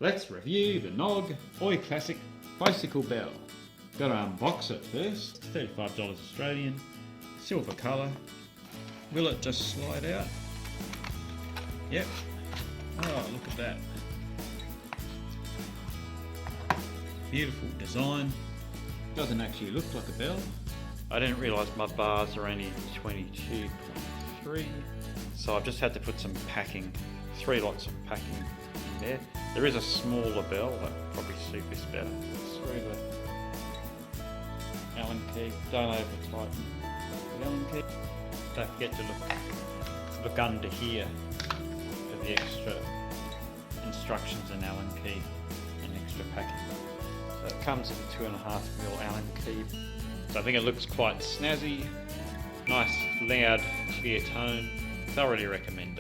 Let's review the Knog Oi Classic Bicycle Bell. Gotta unbox it first. $35 Australian, silver colour. Will it just slide out? Yep. Oh, look at that. Beautiful design. Doesn't actually look like a bell. I didn't realise my bars are only 22.3, so I've just had to put some packing, 3 lots of packing in there. There is a smaller bell that probably suit this better. Through the Allen key. Don't over tighten the Allen key. Don't forget to look under here for the extra instructions and Allen key and extra packing. So it comes with a 2.5mm Allen key. So I think it looks quite snazzy, nice, loud, clear tone. Thoroughly recommend.